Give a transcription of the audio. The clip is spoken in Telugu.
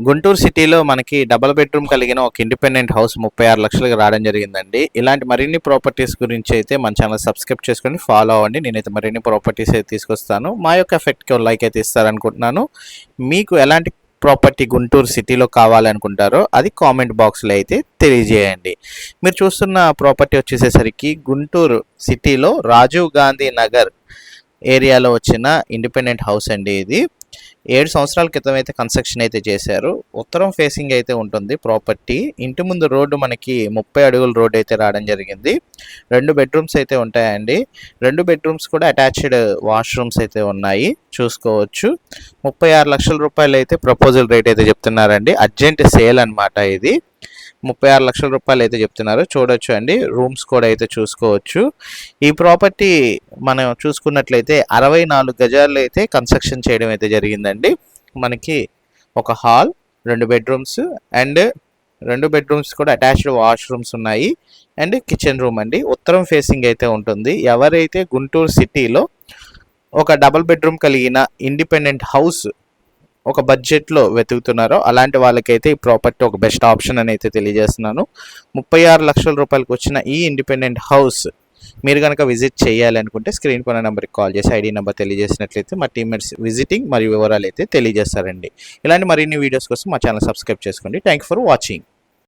గుంటూరు సిటీలో మనకి డబుల్ బెడ్రూమ్ కలిగిన ఒక ఇండిపెండెంట్ హౌస్ 36 లక్షలకు రావడం జరిగిందండి. ఇలాంటి మరిన్ని ప్రాపర్టీస్ గురించి అయితే మన ఛానల్ సబ్స్క్రైబ్ చేసుకొని ఫాలో అవ్వండి. నేనైతే మరిన్ని ప్రాపర్టీస్ అయితే తీసుకొస్తాను. మా యొక్క ఎఫెక్ట్కి లైక్ అయితే ఇస్తారనుకుంటున్నాను. మీకు ఎలాంటి ప్రాపర్టీ గుంటూరు సిటీలో కావాలనుకుంటారో అది కామెంట్ బాక్స్లో అయితే తెలియజేయండి. మీరు చూస్తున్న ప్రాపర్టీ వచ్చేసేసరికి గుంటూరు సిటీలో రాజీవ్ గాంధీ నగర్ ఏరియాలో వచ్చిన ఇండిపెండెంట్ హౌస్ అండి. ఇది 7 సంవత్సరాల క్రితం అయితే కన్స్ట్రక్షన్ అయితే చేశారు. ఉత్తరం ఫేసింగ్ అయితే ఉంటుంది ప్రాపర్టీ. ఇంటి ముందు రోడ్డు మనకి 30 అడుగుల రోడ్డు అయితే రావడం జరిగింది. 2 బెడ్రూమ్స్ అయితే ఉంటాయండి. 2 బెడ్రూమ్స్ కూడా అటాచ్డ్ వాష్రూమ్స్ అయితే ఉన్నాయి, చూసుకోవచ్చు. 36 లక్షల రూపాయలు అయితే ప్రపోజల్ రేట్ అయితే చెప్తున్నారండి. అర్జెంట్ సేల్ అనమాట ఇది. 36 లక్షల రూపాయలు అయితే చెప్తున్నారు. చూడొచ్చు అండి, రూమ్స్ కూడా అయితే చూసుకోవచ్చు. ఈ ప్రాపర్టీ మనం చూసుకున్నట్లయితే 64 గజాల్లో అయితే కన్స్ట్రక్షన్ చేయడం అయితే జరిగిందండి. మనకి ఒక హాల్, 2 బెడ్రూమ్స్ అండ్ 2 బెడ్రూమ్స్ కూడా అటాచ్డ్ వాష్రూమ్స్ ఉన్నాయి అండ్ కిచెన్ రూమ్ అండి. ఉత్తరం ఫేసింగ్ అయితే ఉంటుంది. ఎవరైతే గుంటూరు సిటీలో ఒక డబుల్ బెడ్రూమ్ కలిగిన ఇండిపెండెంట్ హౌస్ ఒక బడ్జెట్లో వెతుకుతున్నారో అలాంటి వాళ్ళకైతే ఈ ప్రాపర్టీ ఒక బెస్ట్ ఆప్షన్ అని అయితే తెలియజేస్తున్నాను. 36 లక్షల రూపాయలకు వచ్చిన ఈ ఇండిపెండెంట్ హౌస్ మీరు కనుక విజిట్ చేయాలి అనుకుంటే స్క్రీన్ పైన నెంబర్కి కాల్ చేసి ఐడి నెంబర్ తెలియజేసినట్లయితే మా టీమ్మేట్స్ విజిటింగ్ మరియు వివరాలు అయితే తెలియజేస్తారండి. ఇలాంటి మరిన్ని వీడియోస్ కోసం మా ఛానల్ సబ్స్క్రైబ్ చేసుకోండి. Thank you for watching.